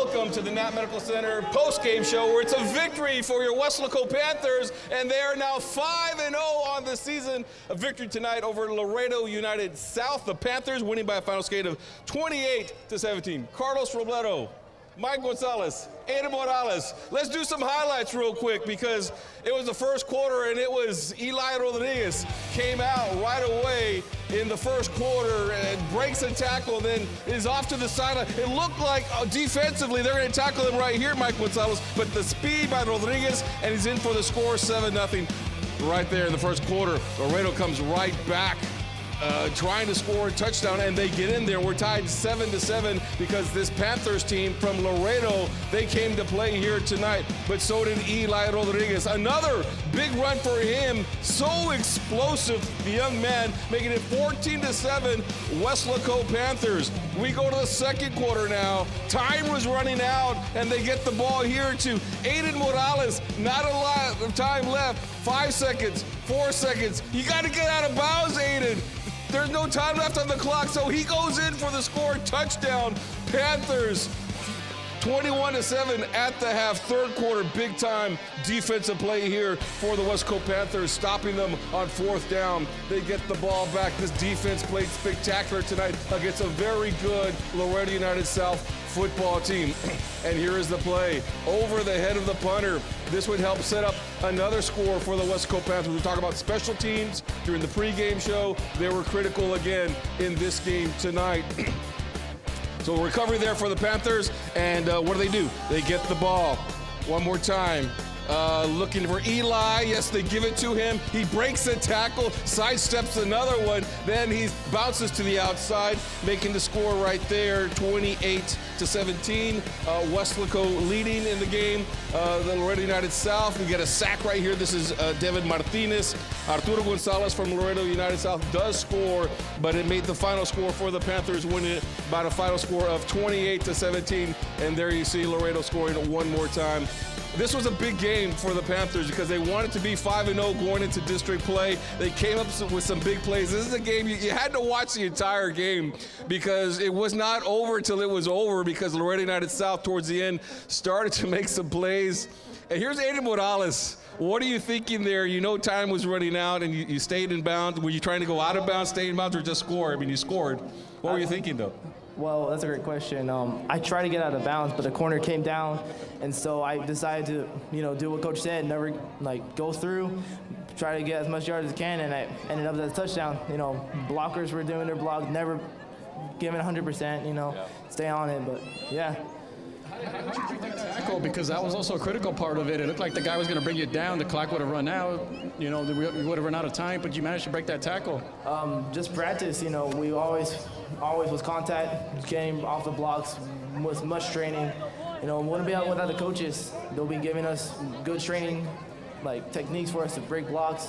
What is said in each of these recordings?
Welcome to the Knapp Medical Center post-game show where it's a victory for your Weslaco Panthers, and they are now 5-0 on the season. A victory tonight over Laredo United South. The Panthers winning by a final score of 28-17. Carlos Robledo, Mike Gonzalez, Eli Garza. Let's do some highlights real quick because it was the first quarter and it was Eli Rodriguez came out right away in the first quarter and breaks a tackle, then is off to the sideline. It looked like defensively they're going to tackle him right here, Mike Gonzalez, but the speed by Rodriguez, and he's in for the score, 7-0 right there in the first quarter. Laredo comes right back. Trying to score a touchdown, and they get in there. We're tied 7-7 because this Panthers team from Laredo, they came to play here tonight, but so did Eli Rodriguez. Another big run for him, so explosive, the young man, making it 14-7, Weslaco Panthers. We go to the second quarter now. Time was running out, and they get the ball here to Aiden Morales. Not a lot of time left. 5 seconds, 4 seconds. You got to get out of bounds, Aiden. There's no time left on the clock, so he goes in for the score. Touchdown, Panthers. 21-7 at the half. Third quarter, big time defensive play here for the Weslaco Panthers, stopping them on fourth down. They get the ball back. This defense played spectacular tonight against a very good Laredo United South football team. And here is the play over the head of the punter. This would help set up another score for the Weslaco Panthers. We talk about special teams during the pregame show. They were critical again in this game tonight. So recovery there for the Panthers, and what do? They get the ball one more time. Looking for Eli. Yes, they give it to him. He breaks a tackle, sidesteps another one. Then he bounces to the outside, making the score right there, 28-17. Weslaco leading in the game. The Laredo United South. We get a sack right here. This is David Martinez. Arturo Gonzalez from Laredo United South does score, but it made the final score for the Panthers, winning by a final score of 28-17. And there you see Laredo scoring one more time. This was a big game for the Panthers because they wanted to be 5-0 going into district play. They came up with some big plays. This is a game you had to watch the entire game because it was not over till it was over, because Laredo United South towards the end started to make some plays. And here's Aiden Morales. What are you thinking there? You know time was running out and you stayed in bounds. Were you trying to go out of bounds, stay in bounds, or just score? I mean, you scored. What were you thinking, though? Well, that's a great question. I tried to get out of bounds, but the corner came down, and so I decided to, do what Coach said, never go through, try to get as much yards as I can, and I ended up at a touchdown. Blockers were doing their block, never giving 100%. Stay on it, but yeah. How did you break that tackle? Because that was also a critical part of it. It looked like the guy was going to bring you down. The clock would have run out. We would have run out of time, but you managed to break that tackle. Just practice. We always was contact, getting off the blocks, was much training. Wouldn't be out without the coaches. They'll be giving us good training, techniques for us to break blocks,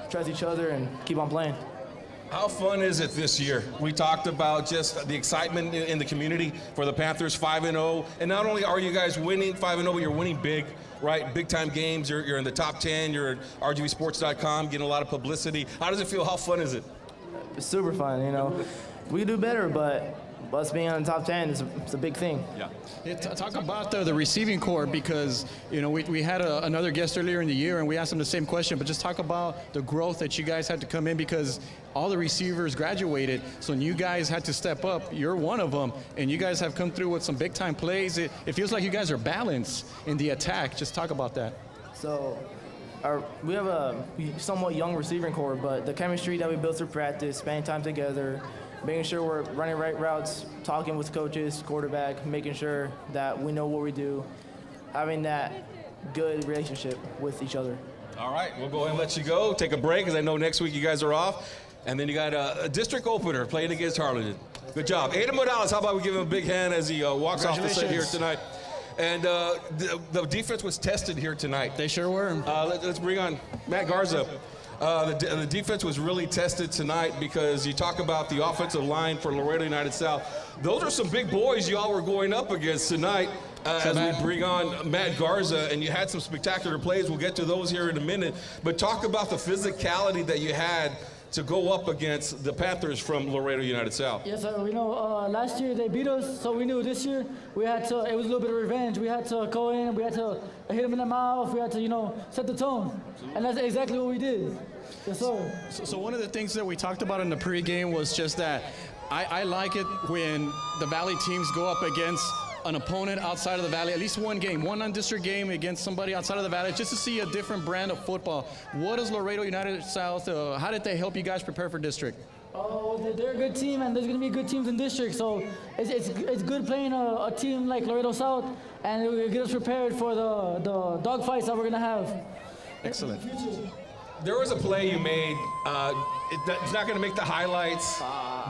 trust each other, and keep on playing. How fun is it this year? We talked about just the excitement in the community for the Panthers, 5-0. And not only are you guys winning 5-0, but you're winning big, right? Big time games. You're in the top 10. You're at rgvsports.com, getting a lot of publicity. How does it feel? How fun is it? It's super fun, We can do better, but us being on the top 10 is a big thing. Yeah. Talk about the receiving corps, because we had another guest earlier in the year and we asked him the same question, but just talk about the growth that you guys had to come in, because all the receivers graduated, so you guys had to step up. You're one of them, and you guys have come through with some big time plays. It feels like you guys are balanced in the attack. Just talk about that. So we have a somewhat young receiving corps, but the chemistry that we built through practice, spending time together, making sure we're running right routes, talking with coaches, quarterback, making sure that we know what we do, having that good relationship with each other. All right, we'll go ahead and let you go. Take a break, because I know next week you guys are off. And then you got a district opener playing against Harlingen. Good job. Aiden Morales, how about we give him a big hand as he walks off the set here tonight. And the defense was tested here tonight. They sure were. Let's bring on Matt Garza. The defense was really tested tonight, because you talk about the offensive line for Laredo United South. Those are some big boys y'all were going up against tonight. As we bring on Matt Garza, and you had some spectacular plays. We'll get to those here in a minute. But talk about the physicality that you had to go up against the Panthers from Laredo United South? Yes, sir. We know last year they beat us, so we knew this year we had to. It was a little bit of revenge. We had to go in. We had to hit them in the mouth. We had to, set the tone, and that's exactly what we did. Yes, sir. So one of the things that we talked about in the pregame was just that I like it when the Valley teams go up against an opponent outside of the Valley, at least one game, one non-district game against somebody outside of the Valley, just to see a different brand of football. What is Laredo United South? How did they help you guys prepare for district? Oh, they're a good team, and there's going to be good teams in district. So it's good playing a team like Laredo South, and it will get us prepared for the dog fights that we're going to have. Excellent. There was a play you made. It's not going to make the highlights,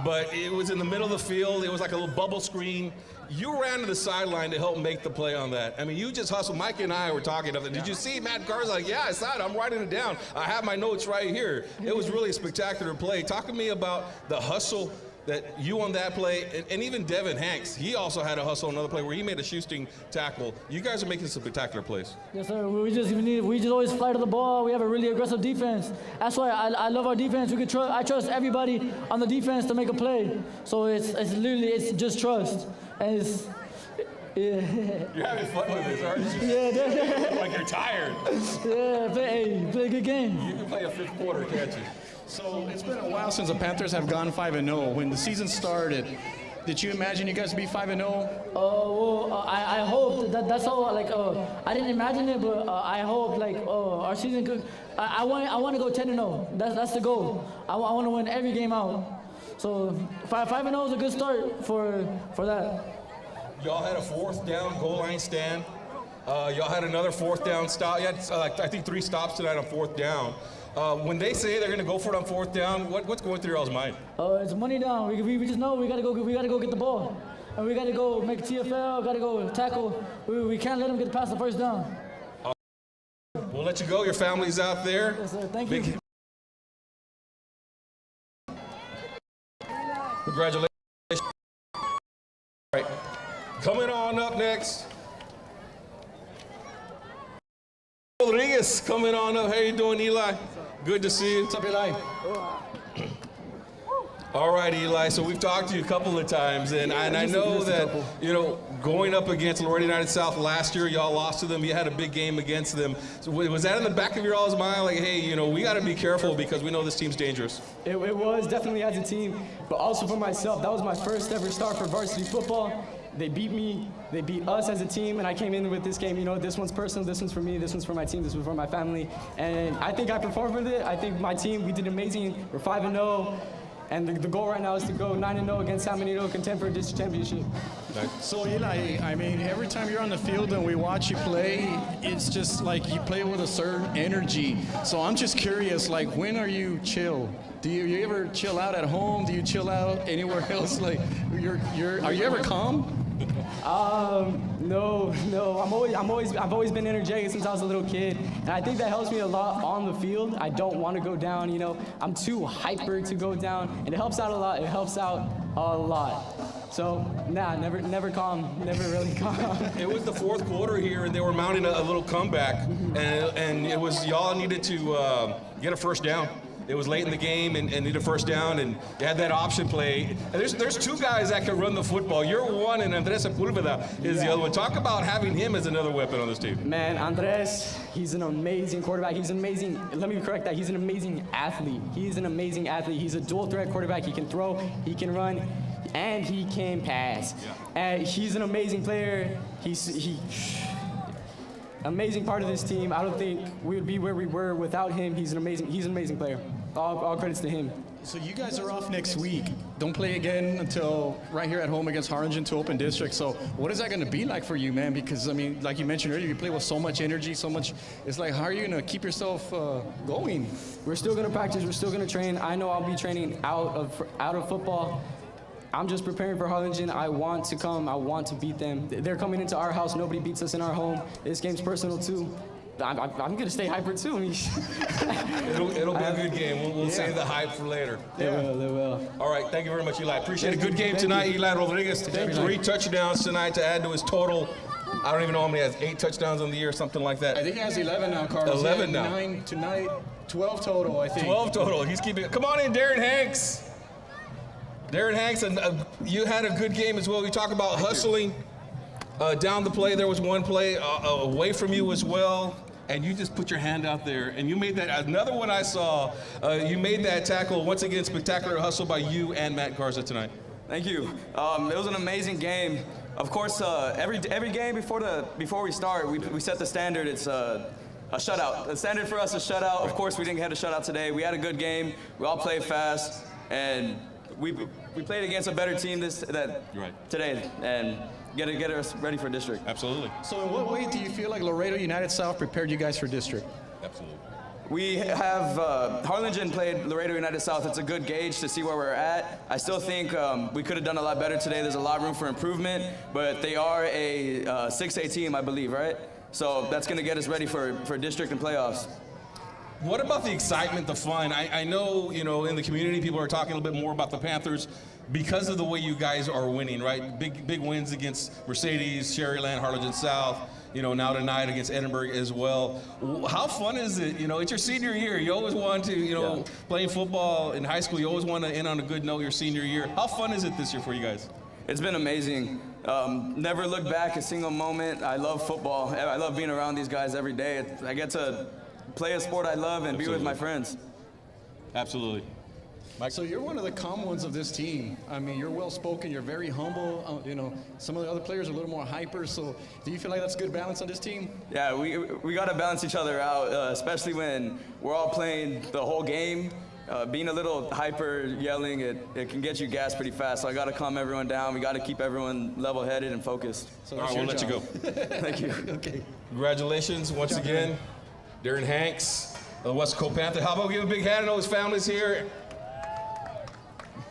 but it was in the middle of the field. It was like a little bubble screen. You ran to the sideline to help make the play on that. I mean, you just hustled. Mike and I were talking of it. Did you see Matt Garza? Like, yeah, I saw it. I'm writing it down. I have my notes right here. It was really a spectacular play. Talk to me about the hustle that you on that play, and even Darren Hanks, he also had a hustle on another play where he made a shoesting tackle. You guys are making some spectacular plays. Yes, sir. We just always fly to the ball. We have a really aggressive defense. That's why I love our defense. I trust everybody on the defense to make a play. So it's just trust. And You're having fun with this, aren't you? Yeah. Like you're tired. Yeah, play a good game. You can play a fifth quarter, can't you? So it's been a while since the Panthers have gone 5-0. When the season started, did you imagine you guys would be 5-0? I hope that's all. I didn't imagine it, but I hope our season could. I want to go 10-0. That's the goal. I want to win every game out. So 5-0 is a good start for that. Y'all had a fourth down goal line stand. Y'all had another fourth down stop. You had I think 3 stops tonight on fourth down. When they say they're going to go for it on fourth down, what's going through y'all's mind? It's money down. We just know we got to go get the ball, and we got to go make TFL. Got to go tackle. We can't let them get past the first down. We'll let you go. Your family's out there. Yes, sir. Thank you. Congratulations. All right. Coming on up next. Rodriguez coming on up. How you doing, Eli? Good to see you. What's up, Eli? All right, Eli. So we've talked to you a couple of times, and I know that, going up against Laredo United South last year, y'all lost to them. You had a big game against them. So was that in the back of your all's mind? Like, hey, we got to be careful because we know this team's dangerous. It was definitely as a team, but also for myself. That was my first ever start for varsity football. They beat me, they beat us as a team, and I came in with this game, this one's personal, this one's for me, this one's for my team, this one's for my family. And I think I performed with it. I think my team, we did amazing. We're 5-0. And the goal right now is to go 9-0 against San Benito, contend for a district championship. So Eli, I mean, every time you're on the field and we watch you play, it's just like you play with a certain energy. So I'm just curious, like, when are you chill? Do you ever chill out at home? Do you chill out anywhere else? Like, are you ever calm? No. I've always been energetic since I was a little kid, and I think that helps me a lot on the field. I don't want to go down. I'm too hyper to go down, and it helps out a lot. It helps out a lot. So, never calm, never really calm. It was the fourth quarter here, and they were mounting a little comeback, and it was y'all needed to get a first down. It was late in the game and needed a first down, and you had that option play. And there's 2 guys that can run the football. You're one, and Andres Sepulveda is the other one. Talk about having him as another weapon on this team. Man, Andres, he's an amazing quarterback. He's an amazing, let me correct that, he's an amazing athlete. He's an amazing athlete. He's a dual threat quarterback. He can throw, he can run, and he can pass. And he's an amazing player. Amazing part of this team. I don't think we would be where we were without him. He's an amazing player. All credits to him. So you guys are off next week. Don't play again until right here at home against Harlingen to open district. So what is that going to be like for you, man? Because, I mean, like you mentioned earlier, you play with so much energy, so much. It's like, how are you going to keep yourself going? We're still going to practice. We're still going to train. I know I'll be training out of football. I'm just preparing for Harlingen. I want to come. I want to beat them. They're coming into our house. Nobody beats us in our home. This game's personal, too. I'm going to stay hyper, too. I mean, it'll be a good game. We'll save the hype for later. They will. All right, thank you very much, Eli. Appreciate a good game tonight. Eli Rodriguez, 3 touchdowns tonight to add to his total. I don't even know how many he has, 8 touchdowns on the year, something like that. I think he has 11 now, Carlos. 11 now. 9 tonight, 12 total, I think. 12 total. He's keeping it. Come on in, Darren Hanks. Darren Hanks, and you had a good game as well. You talk about hustling down the play. There was one play away from you as well, and you just put your hand out there, and you made that. Another one I saw, you made that tackle. Once again, spectacular hustle by you and Matt Garza tonight. Thank you. It was an amazing game. Of course, every game before we start, we set the standard. It's a shutout. The standard for us is shutout. Of course, we didn't get a shutout today. We had a good game. We all played fast, and we played against a better team today, and get us ready for district. Absolutely. So in what way do you feel like Laredo United South prepared you guys for district? Absolutely. We have Harlingen played Laredo United South. It's a good gauge to see where we're at. I still think we could have done a lot better today. There's a lot of room for improvement, but they are a 6A team, I believe, right? So that's going to get us ready for district and playoffs. What about the excitement, the fun? I know, in the community, people are talking a little bit more about the Panthers because of the way you guys are winning, right? Big wins against Mercedes, Sherryland, Harlingen South, now tonight against Edinburgh as well. How fun is it? It's your senior year. You always want to, playing football in high school, you always want to end on a good note your senior year. How fun is it this year for you guys? It's been amazing. Never look back a single moment. I love football. I love being around these guys every day. I get to play a sport I love and be with my friends. Absolutely. Mike? So you're one of the calm ones of this team. I mean, you're well-spoken, you're very humble. Some of the other players are a little more hyper. So do you feel like that's a good balance on this team? Yeah, we got to balance each other out, especially when we're all playing the whole game. Being a little hyper, yelling, it can get you gassed pretty fast. So I got to calm everyone down. We got to keep everyone level-headed and focused. So all right, we'll let you go. Thank you. Okay. Congratulations once again, Darren Hanks, the Wesco Panther. How about we give a big hand? I know his family's here.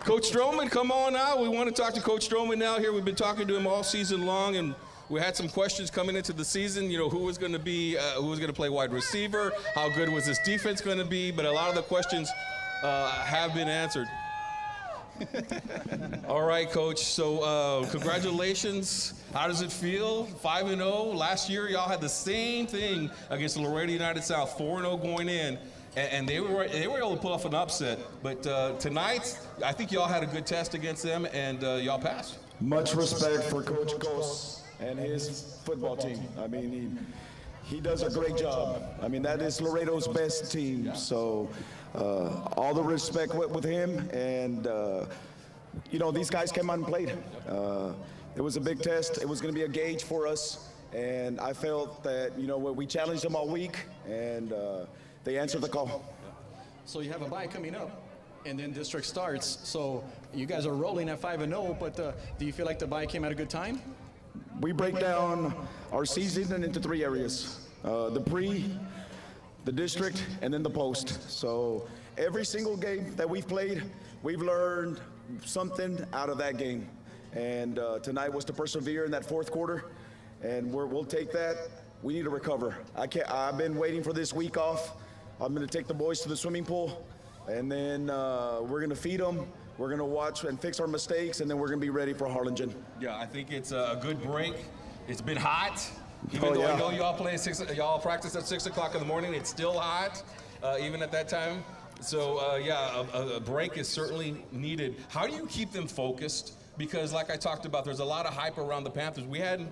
Coach Strowman, come on out. We want to talk to Coach Strowman now here. We've been talking to him all season long, and we had some questions coming into the season. Who was going to play wide receiver? How good was this defense going to be? But a lot of the questions have been answered. All right, Coach. So congratulations. How does it feel? 5-0. Last year, y'all had the same thing against the Laredo United South, 4-0 going in. And they were able to pull off an upset. But tonight, I think y'all had a good test against them, and y'all passed. Much respect for Coach Ghost and his football team. I mean, he does a great job. I mean, that is Laredo's best team. So all the respect with him. And, these guys came out and played. It was a big test. It was going to be a gauge for us. And I felt that, we challenged them all week, and they answered the call. So you have a bye coming up, and then district starts. So you guys are rolling at 5-0, but do you feel like the bye came at a good time? We break down our season into 3 areas. The pre, the district, and then the post. So every single game that we've played, we've learned something out of that game. And tonight was to persevere in that fourth quarter, and we'll take that. We need to recover. I've been waiting for this week off. I'm going to take the boys to the swimming pool, and then we're going to feed them. We're going to watch and fix our mistakes, and then we're going to be ready for Harlingen. Yeah, I think it's a good break. It's been hot. Even though I know y'all practice at 6 o'clock in the morning, it's still hot, even at that time. So, a break is certainly needed. How do you keep them focused? Because like I talked about, there's a lot of hype around the Panthers. We hadn't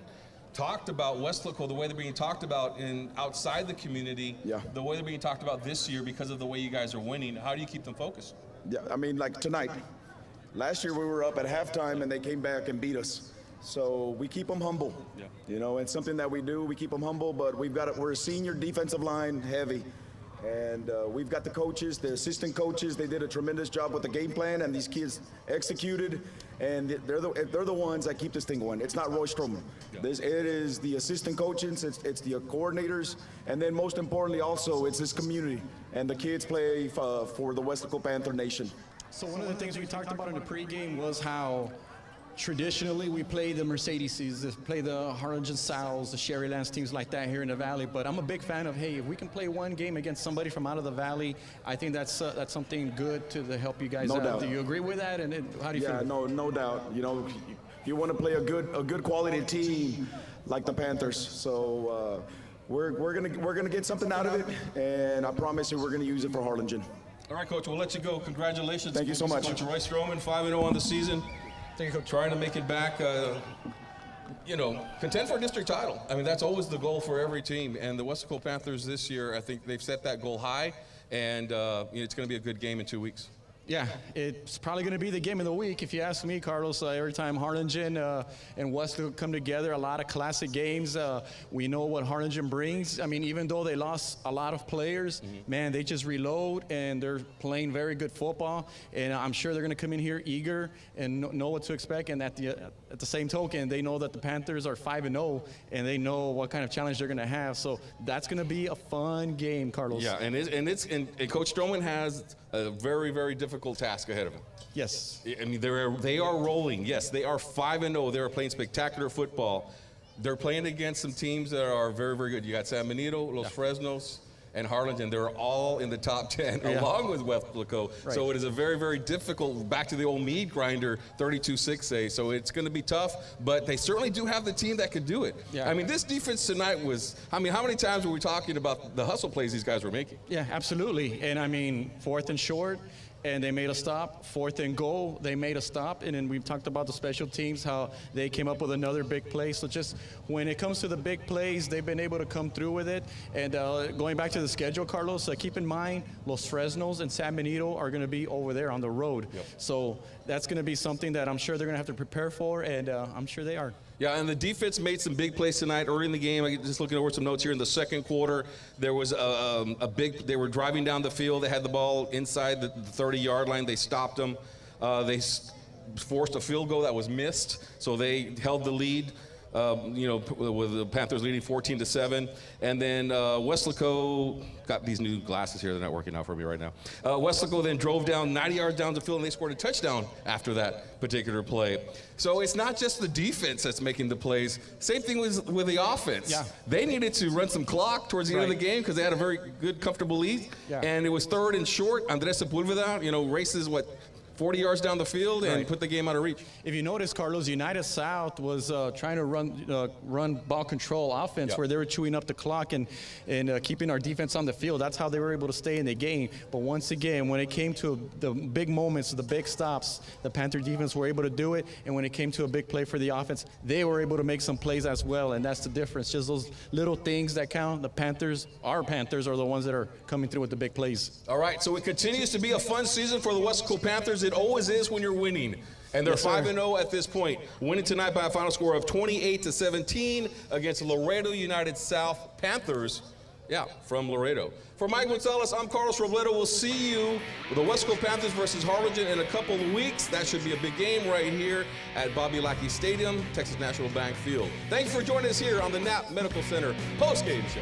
talked about Westlaco the way they're being talked about outside the community, the way they're being talked about this year because of the way you guys are winning. How do you keep them focused? Yeah, I mean, like tonight. Last year we were up at halftime and they came back and beat us. So we keep them humble. Yeah. It's something that we do. We keep them humble, but we're a senior defensive line heavy. And we've got the coaches, the assistant coaches. They did a tremendous job with the game plan, and these kids executed. And they're the ones that keep this thing going. It's not Roy Strowman. Yeah. It is the assistant coaches, it's the coordinators, and then most importantly also it's this community. And the kids play for the Westlaco Panther Nation. So one of the things we talked about in the pregame was how traditionally we play the Mercedeses, play the Harlingen Souths, the Sherrylands, teams like that here in the Valley. But I'm a big fan of, hey, if we can play one game against somebody from out of the Valley, I think that's something good to help you guys No out. doubt. Do you agree with that? And how do you Yeah, feel? no doubt. You know, you want to play a good quality team like the Panthers. So we're gonna get something out of it, and I promise you, we're gonna use it for Harlingen. All right, Coach, we'll let you go. Congratulations. Thank you so much. Coach Roy Strowman, 5-0 on the season. Thank you, Coach. Trying to make it back, contend for a district title. I mean, that's always the goal for every team. And the Weslaco Panthers this year, I think they've set that goal high. And it's going to be a good game in 2 weeks. Yeah, it's probably going to be the game of the week, if you ask me, Carlos. Every time Harlingen and Weslaco come together, a lot of classic games. We know what Harlingen brings. I mean, even though they lost a lot of players, man, they just reload, and they're playing very good football. And I'm sure they're going to come in here eager and know what to expect. And at the same token, they know that the Panthers are 5-0, and they know what kind of challenge they're going to have. So that's going to be a fun game, Carlos. Yeah, and Coach Strowman has a very, very difficult task ahead of him. Yes. I mean, they are rolling. Yes, they are 5-0. They are playing spectacular football. They're playing against some teams that are very, very good. You got San Benito, Los Fresnos, and Harlingen. They're all in the top 10 along with Weslaco. Right. So it is a very, very difficult, back to the old meat grinder, 32-6A. So it's going to be tough, but they certainly do have the team that could do it. Yeah. I mean, this defense tonight was, how many times were we talking about the hustle plays these guys were making? Yeah, absolutely. And I mean, 4th and short, and they made a stop. 4th and goal, they made a stop. And then we've talked about the special teams, how they came up with another big play. So just when it comes to the big plays, they've been able to come through with it. And going back to the schedule, Carlos, keep in mind, Los Fresnos and San Benito are going to be over there on the road. Yep. So that's going to be something that I'm sure they're going to have to prepare for, and I'm sure they are. Yeah, and the defense made some big plays tonight early in the game. I just looking over some notes here in the second quarter. There was they were driving down the field. They had the ball inside the 30-yard line. They stopped them. They forced a field goal that was missed, so they held the lead. With the Panthers leading 14-7. And then Weslaco got these new glasses here. They're not working out for me right now. Weslaco then drove down 90 yards down the field, and they scored a touchdown after that particular play. So it's not just the defense that's making the plays. Same thing with the offense. Yeah. They needed to run some clock towards the end of the game because they had a very good, comfortable lead. Yeah. And it was 3rd and short. Andres Sepulveda, races 40 yards down the field and put the game out of reach. If you notice, Carlos, United South was trying to run ball control offense where they were chewing up the clock and keeping our defense on the field. That's how they were able to stay in the game. But once again, when it came to the big moments, the big stops, the Panther defense were able to do it. And when it came to a big play for the offense, they were able to make some plays as well. And that's the difference. Just those little things that count. The Panthers, our Panthers, are the ones that are coming through with the big plays. All right, so it continues to be a fun season for the Weslaco Panthers. It always is when you're winning. And they're 5-0 at this point, winning tonight by a final score of 28-17 against Laredo United South Panthers. Yeah, from Laredo. For Mike Gonzalez, I'm Carlos Robledo. We'll see you with the Weslaco Panthers versus Harlingen in a couple of weeks. That should be a big game right here at Bobby Lackey Stadium, Texas National Bank Field. Thank you for joining us here on the Knapp Medical Center postgame show.